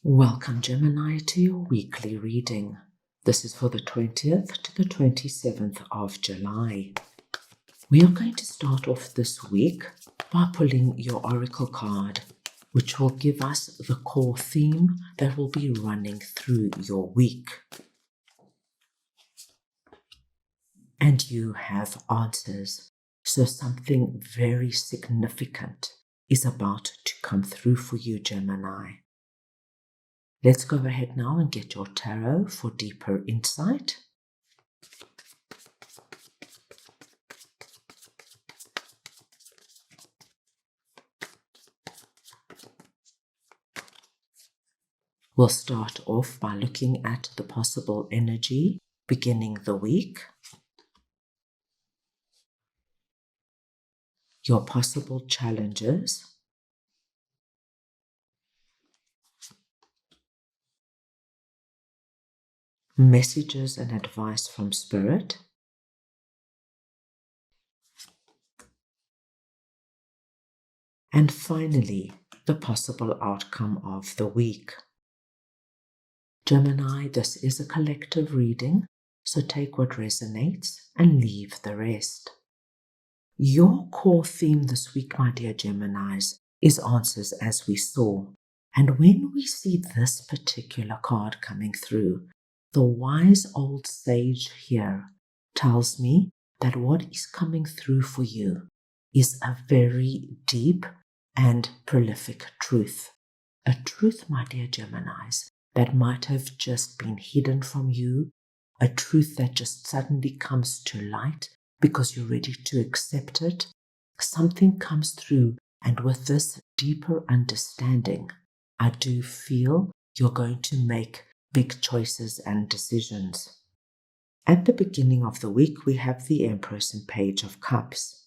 Welcome, Gemini, to your weekly reading. This is for the 20th to the 27th of July. We are going to start off this week by pulling your oracle card, which will give us the core theme that will be running through your week. And you have answers, so something very significant is about to come through for you, Gemini. Let's go ahead now and get your tarot for deeper insight. We'll start off by looking at the possible energy beginning the week, your possible challenges, messages and advice from Spirit, and finally, the possible outcome of the week. Gemini, this is a collective reading, so take what resonates and leave the rest. Your core theme this week, my dear Geminis, is answers as we saw. And when we see this particular card coming through, the wise old sage here tells me that what is coming through for you is a very deep and prolific truth. A truth, my dear Geminis, that might have just been hidden from you, a truth that just suddenly comes to light because you're ready to accept it. Something comes through, and with this deeper understanding, I do feel you're going to make big choices and decisions. At the beginning of the week, we have the Empress and Page of Cups.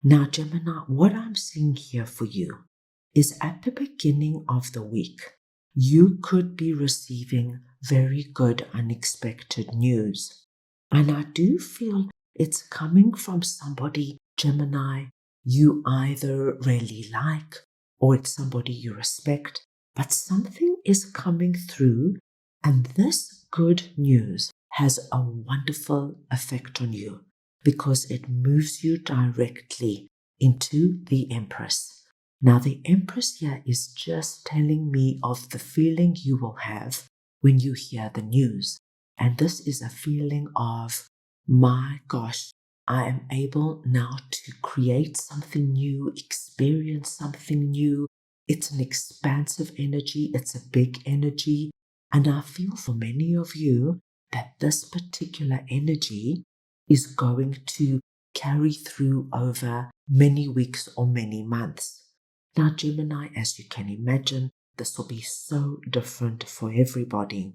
Now, Gemini, what I'm seeing here for you is at the beginning of the week, you could be receiving very good unexpected news. And I do feel it's coming from somebody, Gemini, you either really like or it's somebody you respect, but something is coming through, and this good news has a wonderful effect on you because it moves you directly into the Empress. Now, the Empress here is just telling me of the feeling you will have when you hear the news. And this is a feeling of, my gosh, I am able now to create something new, experience something new. It's an expansive energy. It's a big energy. And I feel for many of you that this particular energy is going to carry through over many weeks or many months. Now, Gemini, as you can imagine, this will be so different for everybody.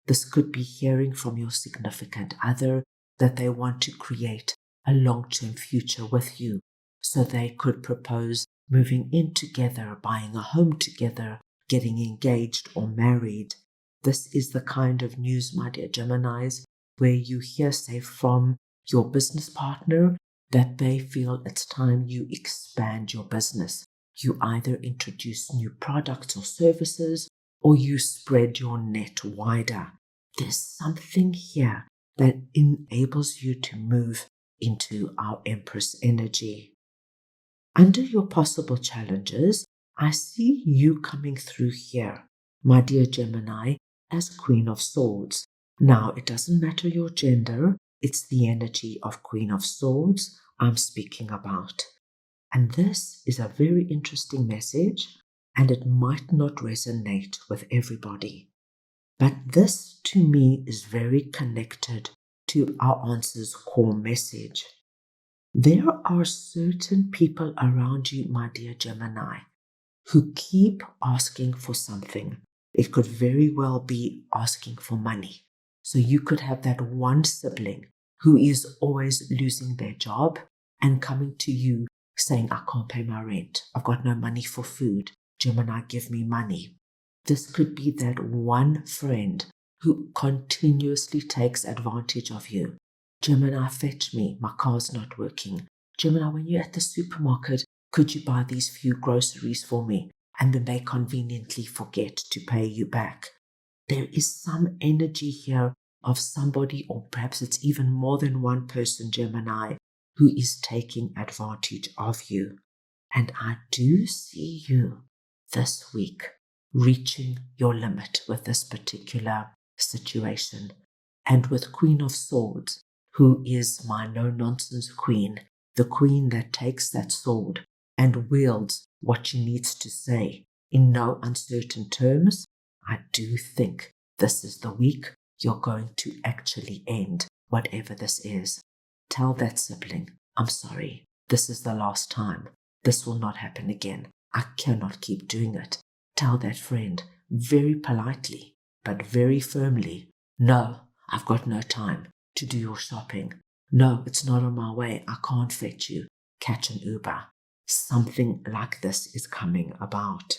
This could be hearing from your significant other that they want to create a long-term future with you. So they could propose moving in together, buying a home together, getting engaged or married. This is the kind of news, my dear Geminis, where you hear, say, from your business partner that they feel it's time you expand your business. You either introduce new products or services, or you spread your net wider. There's something here that enables you to move into our Empress energy. Under your possible challenges, I see you coming through here, my dear Gemini, as Queen of Swords. Now, it doesn't matter your gender, it's the energy of Queen of Swords I'm speaking about. And this is a very interesting message, and it might not resonate with everybody. But this, to me, is very connected to our answers core message. There are certain people around you, my dear Gemini, who keep asking for something. It could very well be asking for money. So you could have that one sibling who is always losing their job and coming to you saying, I can't pay my rent. I've got no money for food. Gemini, give me money. This could be that one friend who continuously takes advantage of you. Gemini, fetch me. My car's not working. Gemini, when you're at the supermarket, could you buy these few groceries for me? and then they conveniently forget to pay you back. There is some energy here of somebody, or perhaps it's even more than one person, Gemini, who is taking advantage of you. And I do see you this week reaching your limit with this particular situation. And with Queen of Swords, who is my no-nonsense queen, the queen that takes that sword and wields what she needs to say in no uncertain terms, I do think this is the week you're going to actually end whatever this is. Tell that sibling, I'm sorry, this is the last time. This will not happen again. I cannot keep doing it. Tell that friend very politely, but very firmly, no, I've got no time to do your shopping. No, it's not on my way. I can't fetch you. Catch an Uber. Something like this is coming about.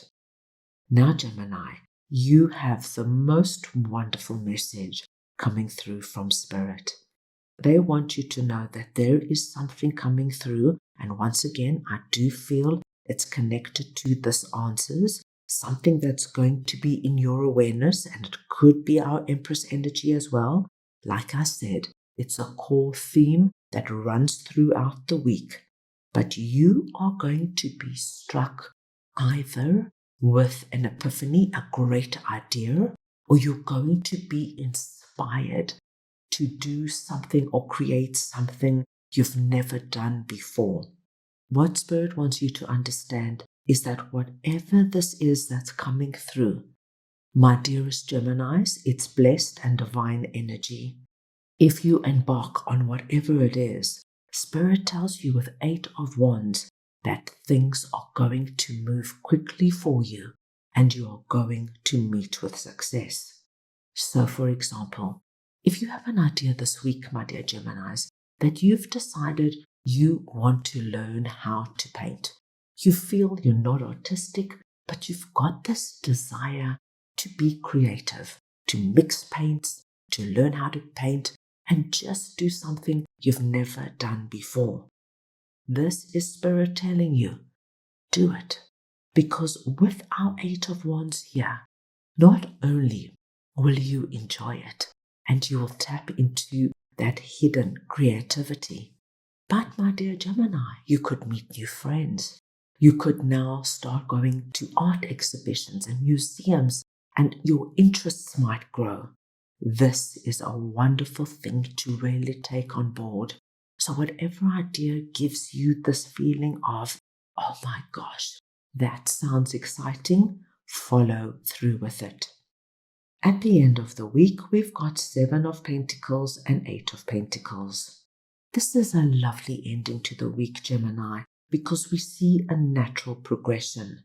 Now, Gemini, you have the most wonderful message coming through from Spirit. They want you to know that there is something coming through. And once again, I do feel it's connected to this answers, something that's going to be in your awareness, and it could be our Empress energy as well. Like I said, it's a core theme that runs throughout the week. But you are going to be struck either with an epiphany, a great idea, or you're going to be inspired to do something or create something you've never done before. What Spirit wants you to understand is that whatever this is that's coming through, my dearest Geminis, it's blessed and divine energy. If you embark on whatever it is, Spirit tells you with 8 of Wands that things are going to move quickly for you and you are going to meet with success. So, for example, if you have an idea this week, my dear Geminis, that you've decided you want to learn how to paint, you feel you're not artistic, but you've got this desire to be creative, to mix paints, to learn how to paint, and just do something you've never done before. This is Spirit telling you, do it. Because with our 8 of Wands here, not only will you enjoy it, and you will tap into that hidden creativity, but my dear Gemini, you could meet new friends. You could now start going to art exhibitions and museums, and your interests might grow. This is a wonderful thing to really take on board. So whatever idea gives you this feeling of, oh my gosh, that sounds exciting, follow through with it. At the end of the week, we've got 7 of Pentacles and 8 of Pentacles. This is a lovely ending to the week, Gemini, because we see a natural progression.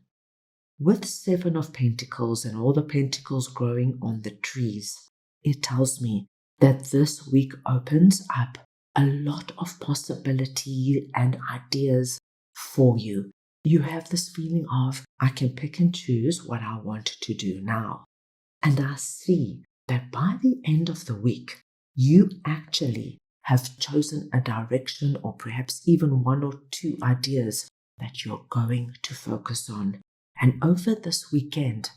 With 7 of Pentacles and all the pentacles growing on the trees, it tells me that this week opens up a lot of possibility and ideas for you. You have this feeling of, I can pick and choose what I want to do now. And I see that by the end of the week, you actually have chosen a direction or perhaps even 1 or 2 ideas that you're going to focus on. And over this weekend,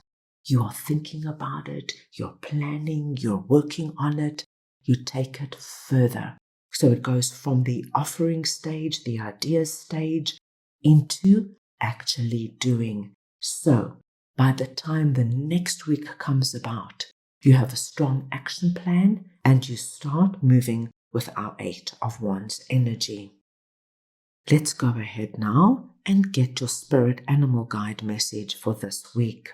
you are thinking about it, you're planning, you're working on it, you take it further. So it goes from the offering stage, the ideas stage, into actually doing. So by the time the next week comes about, you have a strong action plan and you start moving with our 8 of Wands energy. Let's go ahead now and get your spirit animal guide message for this week.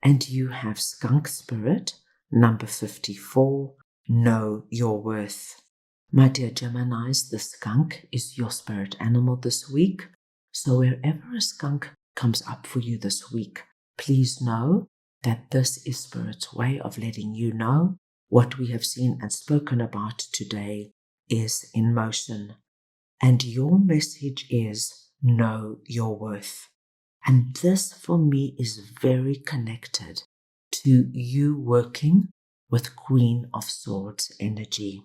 And you have skunk spirit, number 54, know your worth. My dear Geminis, the skunk is your spirit animal this week. So wherever a skunk comes up for you this week, please know that this is Spirit's way of letting you know what we have seen and spoken about today is in motion. And your message is know your worth. And this for me is very connected to you working with Queen of Swords energy.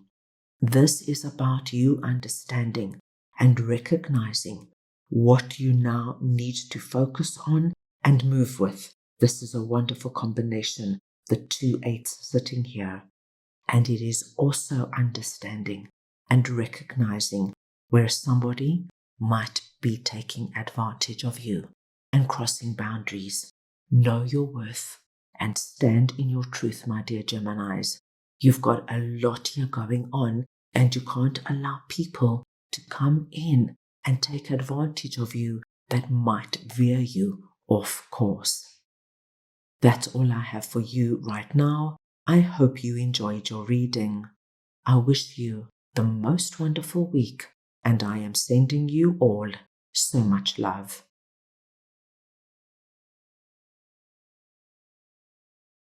This is about you understanding and recognizing what you now need to focus on and move with. This is a wonderful combination, the 2/8 sitting here. And it is also understanding and recognizing where somebody might be taking advantage of you and crossing boundaries. Know your worth and stand in your truth, my dear Geminis. You've got a lot here going on, and you can't allow people to come in and take advantage of you that might veer you off course. That's all I have for you right now. I hope you enjoyed your reading. I wish you the most wonderful week, and I am sending you all so much love.